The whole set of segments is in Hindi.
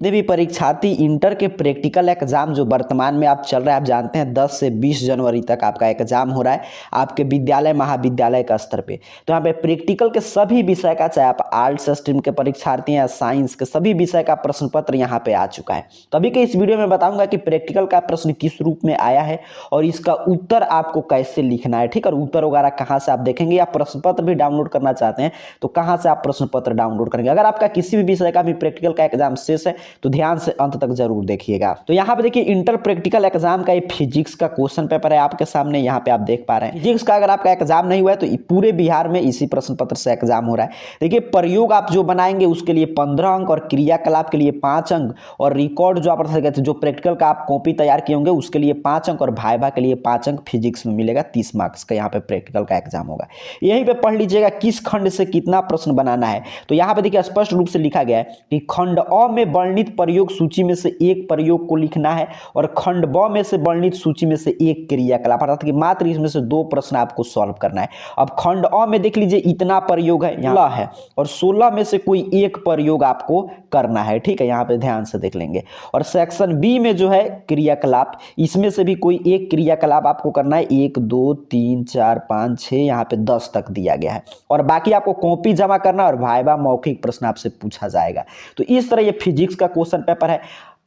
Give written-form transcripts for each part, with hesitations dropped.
जितने भी परीक्षार्थी इंटर के प्रैक्टिकल एग्जाम जो वर्तमान में आप चल रहा है, आप जानते हैं 10 से 20 जनवरी तक आपका एग्जाम हो रहा है आपके विद्यालय महाविद्यालय का स्तर पे। तो यहाँ पे प्रैक्टिकल के सभी विषय का, चाहे आप आर्ट्स स्ट्रीम के परीक्षार्थी हैं या साइंस के, सभी विषय का प्रश्न पत्र यहाँ पे आ चुका है। तो अभी के इस वीडियो में बताऊंगा कि प्रैक्टिकल का प्रश्न किस रूप में आया है और इसका उत्तर आपको कैसे लिखना है, ठीक है। और उत्तर वगैरह कहाँ से आप देखेंगे, या प्रश्न पत्र भी डाउनलोड करना चाहते हैं तो कहाँ से आप प्रश्न पत्र डाउनलोड करेंगे। अगर आपका किसी भी विषय का भी प्रैक्टिकल का एग्जाम शेष है तो ध्यान से अंत तक जरूर देखिएगा। तो यहाँ पे देखिए इंटर प्रैक्टिकल एग्जाम का ये फिजिक्स का क्वेश्चन पेपर है आपके सामने, यहाँ पे आप देख पा रहे हैं। फिजिक्स का अगर आपका एग्जाम नहीं हुआ है तो पूरे बिहार में इसी प्रश्न पत्र से एग्जाम हो रहा है। देखिए प्रयोग आप जो बनाएंगे उसके लिए 15 अंक और क्रियाकलाप के लिए 5 अंक और रिकॉर्ड जो आप जो प्रैक्टिकल का आप कॉपी तैयार किए होंगे उसके लिए 5 अंक और भाइवा के लिए 5 अंक फिजिक्स में मिलेगा। 30 मार्क्स का यहाँ पे प्रैक्टिकल का एग्जाम होगा। यहीं पे पढ़ लीजिएगा किस खंड से कितना प्रश्न बनाना है। तो यहाँ पे देखिए स्पष्ट रूप से लिखा गया है कि खंड अ में वर्णित प्रयोग सूची में से एक प्रयोग को लिखना है और खंड ब में से वर्णित सूची में से एक क्रियाकलाप, अर्थात कि मात्र इसमें से 2 प्रश्न आपको सॉल्व करना है। अब खंड अ में देख लीजिए इतना प्रयोग है, यहाँ है, और 16 में से कोई एक प्रयोग आपको करना है, ठीक है। यहाँ पे ध्यान से देख लेंगे। और सेक्शन बी में जो है क्रियाकलाप, इसमें से भी कोई एक क्रियाकलाप आपको करना है। 1 2 3 4 5 6 यहाँ पे 10 तक दिया गया है और बाकी आपको कॉपी जमा करना और वाइवा मौखिक प्रश्न आपसे पूछा जाएगा। तो इस तरह ये फिजिक्स का क्वेश्चन पेपर है।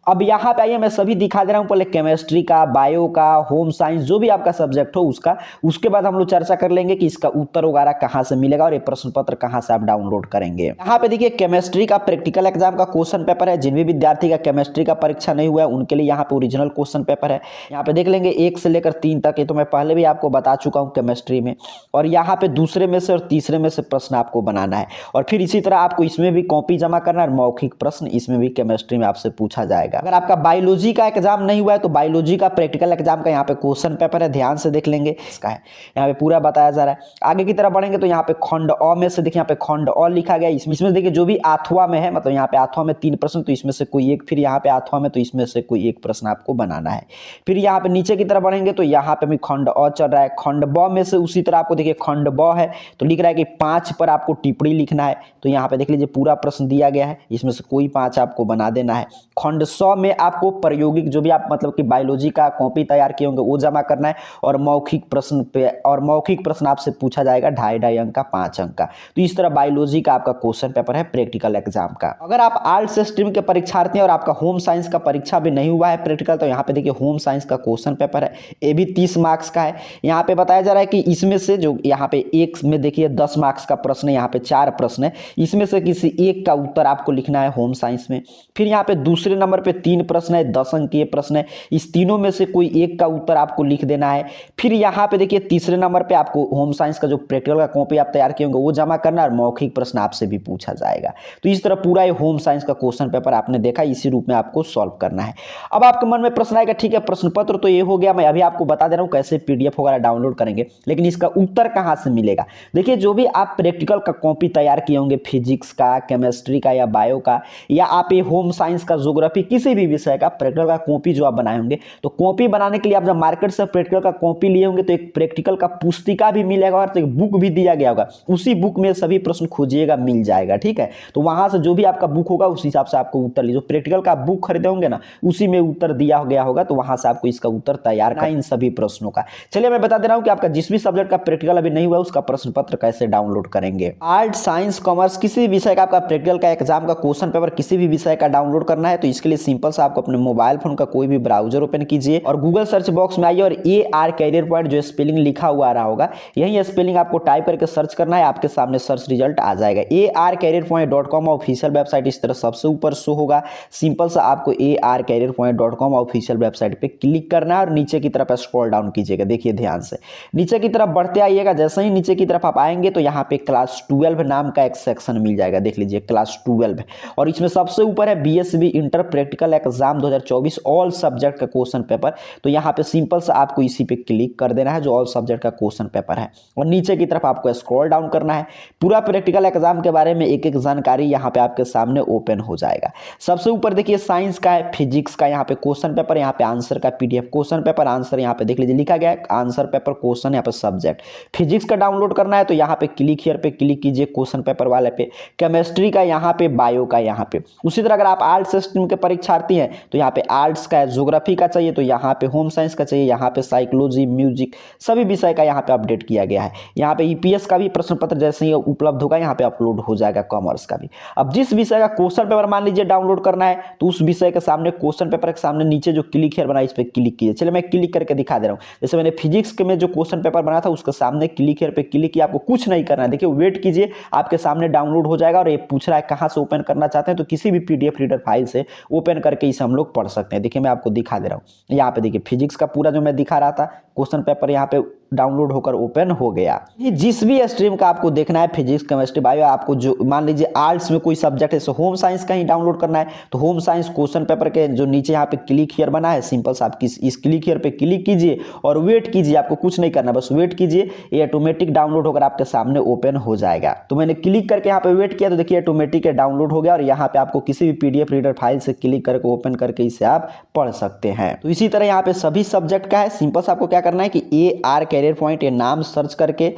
अब यहाँ पे आइए मैं सभी दिखा दे रहा हूँ, पहले केमिस्ट्री का, बायो का, होम साइंस, जो भी आपका सब्जेक्ट हो उसका, उसके बाद हम लोग चर्चा कर लेंगे कि इसका उत्तर वगैरह कहाँ से मिलेगा और ये प्रश्न पत्र कहाँ से आप डाउनलोड करेंगे। यहाँ पे देखिए केमिस्ट्री का प्रैक्टिकल एग्जाम का क्वेश्चन पेपर है। जिन भी विद्यार्थी का केमिस्ट्री का परीक्षा नहीं हुआ है उनके लिए यहाँ पे ओरिजिनल क्वेश्चन पेपर है। यहाँ पे देख लेंगे 1 से लेकर 3 तक, ये तो मैं पहले भी आपको बता चुका हूँ केमिस्ट्री में। और यहाँ पे दूसरे में से और तीसरे में से प्रश्न आपको बनाना है और फिर इसी तरह आपको इसमें भी कॉपी जमा करना है और मौखिक प्रश्न इसमें भी केमिस्ट्री में आपसे पूछा जाएगा। अगर आपका बायोलॉजी का एग्जाम नहीं हुआ है तो बायोलॉजी का प्रैक्टिकल एग्जाम का यहाँ पे क्वेश्चन पेपर है, ध्यान से देख लेंगे। इसका है यहाँ पे पूरा बताया जा रहा है। आगे की तरफ बढ़ेंगे तो यहाँ पे खंड अ में से देखिए यहाँ पे खंड अ लिखा गया, इसमें देखिए जो भी अथवा में है, मतलब यहाँ पे अथवा में 3 प्रश्न तो इसमें से कोई एक, फिर यहाँ पे अथवा में तो इसमें से कोई एक प्रश्न आपको बनाना है। फिर यहाँ पे नीचे की तरफ बढ़ेंगे तो यहाँ पे भी खंड अ चल रहा है। खंड ब में से उसी तरह आपको देखिए खंड ब है तो लिख रहा है कि 5 पर आपको टिप्पणी लिखना है। तो यहाँ पे देख लीजिए पूरा प्रश्न दिया गया है, इसमें से कोई 5 आपको बना देना है। खंड 100 में आपको प्रायोगिक जो भी आप मतलब कि बायोलॉजी का कॉपी तैयार किए होंगे वो जमा करना है और मौखिक प्रश्न आपसे पूछा जाएगा 2.5 अंक का, 5 अंक का। तो इस तरह बायोलॉजी का आपका क्वेश्चन पेपर है प्रैक्टिकल एग्जाम का। अगर आप आर्ट्स स्ट्रीम के परीक्षार्थी हैं और आपका होम साइंस का परीक्षा भी नहीं हुआ है प्रैक्टिकल, तो यहाँ पे देखिए होम साइंस का क्वेश्चन पेपर है, ये भी 30 मार्क्स का है। यहाँ पे बताया जा रहा है कि इसमें से जो यहाँ पे एक में देखिए 10 मार्क्स का प्रश्न है, यहाँ पे 4 प्रश्न है, इसमें से किसी एक का उत्तर आपको लिखना है होम साइंस में। फिर यहाँ पे दूसरे नंबर पे 3 प्रश्न है, 10 अंक के प्रश्न है, इस तीनों में से कोई एक का उत्तर आपको लिख देना है। फिर यहाँ पे देखिए तीसरे नंबर पे आपको होम साइंस का जो प्रैक्टिकल का कॉपी आप तैयार किए होंगे वो जमा करना और मौखिक प्रश्न आपसे भी पूछा जाएगा। तो इस तरह पूरा ये होम साइंस का क्वेश्चन पेपर आपने देखा, इसी रूप में आपको सॉल्व करना है। अब आपके मन में प्रश्न आएगा, ठीक है प्रश्न पत्र तो ये हो गया, मैं अभी आपको बता दे रहा हूँ कैसे पीडीएफ वगैरह डाउनलोड करेंगे, लेकिन इसका उत्तर कहाँ से मिलेगा। देखिए जो भी आप प्रैक्टिकल का कॉपी तैयार किए होंगे, फिजिक्स का, केमिस्ट्री का या बायो का, या आप ये होम साइंस का, ज्योग्राफी, किसी भी विषय का प्रैक्टिकल का कॉपी जो आप बनाए होंगे, तो कॉपी बनाने के लिए आप जब मार्केट से प्रैक्टिकल का कॉपी लिए होंगे तो एक प्रैक्टिकल का पुस्तिका भी मिलेगा और तो एक बुक भी दिया गया होगा, उसी बुक में सभी प्रश्न खोजिएगा, मिल जाएगा, ठीक है। तो वहां से जो भी आपका बुक होगा उस हिसाब से आपको उत्तर लीजिए। प्रैक्टिकल का बुक खरीदे होंगे ना, उसी में उत्तर दिया गया होगा, तो वहां से आपको इसका उत्तर तैयार करना इन सभी प्रश्नों का। चलिए मैं बता दे रहा हूं कि आपका जिस भी सब्जेक्ट का प्रैक्टिकल अभी नहीं हुआ उसका प्रश्न पत्र कैसे डाउनलोड करेंगे। आर्ट, साइंस, कॉमर्स, किसी भी विषय का आपका प्रैक्टिकल का एग्जाम का क्वेश्चन पेपर किसी भी विषय का डाउनलोड करना है तो इसके लिए सिंपल सा आपको अपने मोबाइल फोन का कोई भी ब्राउजर ओपन कीजिए और गूगल सर्च बॉक्स में आइए और AR कैरियर पॉइंट जो स्पेलिंग लिखा हुआ आ रहा होगा, यही स्पेलिंग आपको टाइप करके सर्च करना है, आपके सामने सर्च रिजल्ट आ जाएगा। arcareerpoint.com ऑफिशियल वेबसाइट इस तरह सबसे ऊपर शो होगा। सिंपल सा आपको arcareerpoint.com ऑफिशियल वेबसाइट पे क्लिक करना है और नीचे की तरफ स्क्रॉल डाउन कीजिएगा। देखिए ध्यान से नीचे की तरफ बढ़ते आइएगा, जैसे ही नीचे की तरफ आप आएंगे तो यहाँ पे क्लास 12 नाम का एक सेक्शन मिल जाएगा, देख लीजिए क्लास 12, और इसमें सबसे ऊपर है BSB inter practical practical exam 2024 all subject का क्वेश्चन पेपर। तो यहाँ पे सिंपल सा आपको इसी पे क्लिक कर देना है जो ऑल सब्जेक्ट का क्वेश्चन पेपर है, और नीचे की तरफ आपको स्क्रॉल डाउन करना है। पूरा प्रैक्टिकल एग्जाम के बारे में एक एक जानकारी यहाँ पे आपके सामने ओपन हो जाएगा। सबसे ऊपर देखिए साइंस का है, फिजिक्स का यहाँ पे क्वेश्चन पेपर, यहाँ पे आंसर का पीडीएफ क्वेश्चन पेपर, आंसर यहाँ पे देख लीजिए लिखा गया है आंसर पेपर क्वेश्चन, यहाँ पे सब्जेक्ट। फिजिक्स का डाउनलोड करना है तो यहाँ पे क्लिक हियर पे क्लिक कीजिए क्वेश्चन पेपर वाले पे, केमिस्ट्री का यहाँ पे, बायो का यहाँ पे। उसी तरह अगर आप आर्ट्स स्ट्रीम के परीक्षार्थी हैं तो यहाँ पे आर्ट्स का है, ज्योग्राफी का चाहिए तो यहाँ पे, होम साइंस का चाहिए यहाँ पे, साइकोलॉजी, म्यूजिक, सभी विषय का यहाँ पे अपडेट किया गया है। यहाँ पे ईपीएस का भी प्रश्न पत्र जैसे ही उपलब्ध होगा यहाँ पे अपलोड हो जाएगा, कॉमर्स का भी। अब जिस विषय का क्वेश्चन पेपर मान लीजिए डाउनलोड करना है तो उस विषय के सामने क्वेश्चन पेपर के सामने नीचे जो क्लिक हियर बना है इस पे क्लिक कीजिए। चलिए मैं क्लिक करके दिखा दे रहा हूँ। जैसे मैंने फिजिक्स के में जो क्वेश्चन पेपर बना था उसके सामने क्लिक हियर पे क्लिक किया, आपको कुछ नहीं करना है। देखिए वेट कीजिए, आपके सामने डाउनलोड हो जाएगा। और ये पूछ रहा है कहाँ से ओपन करना चाहते हैं, तो किसी भी पीडीएफ रीडर फाइल से ओपन करके इसे हम लोग पढ़ सकते हैं। देखिए मैं आपको दिखा दे रहा हूँ, यहाँ पे देखिए फिजिक्स का पूरा जो मैं दिखा रहा था क्वेश्चन पेपर यहाँ पे डाउनलोड होकर ओपन हो गया। ये जिस भी स्ट्रीम का आपको देखना है, फिजिक्स, केमिस्ट्री, बायो, आपको जो मान लीजिए आर्ट्स में कोई सब्जेक्ट है, सो होम साइंस का ही डाउनलोड करना है तो होम साइंस क्वेश्चन पेपर के जो नीचे यहाँ पे क्लिक हियर बना है, सिंपल सा आप इस क्लिक हियर पे क्लिक कीजिए और वेट कीजिए। आपको कुछ नहीं करना, बस वेट कीजिए, ये ऑटोमेटिक डाउनलोड होकर आपके सामने ओपन हो जाएगा। तो मैंने क्लिक करके यहाँ पे वेट किया तो देखिए ऑटोमेटिक डाउनलोड हो गया, और यहाँ पे आपको किसी भी पीडीएफ रीडर फाइल से क्लिक करके ओपन करके इसे आप पढ़ सकते हैं। तो इसी तरह यहाँ पे सभी सब्जेक्ट का है। सिंपल सा आपको क्या करना है कि AR कैरियर पॉइंट, ये नाम सर्च करके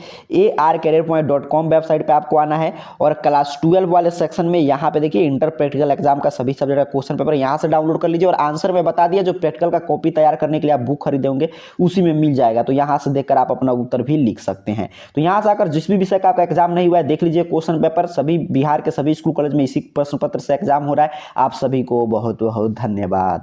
arcareerpoint.com वेबसाइट पे आपको आना है, और क्लास 12 वाले सेक्शन में यहाँ पे देखिए इंटर प्रैक्टिकल एग्जाम का सभी सब्जेक्ट का क्वेश्चन पेपर यहाँ से डाउनलोड कर लीजिए। और आंसर में बता दिया, जो प्रैक्टिकल का कॉपी तैयार करने के लिए आप बुक खरीदे होंगे उसी में मिल जाएगा, तो यहाँ से देखकर आप अपना उत्तर भी लिख सकते हैं। तो यहाँ से आकर जिस भी विषय का आपका एग्जाम नहीं हुआ है देख लीजिए क्वेश्चन पेपर। सभी बिहार के सभी स्कूल कॉलेज में इसी प्रश्न पत्र से एग्जाम हो रहा है। आप सभी को बहुत बहुत धन्यवाद।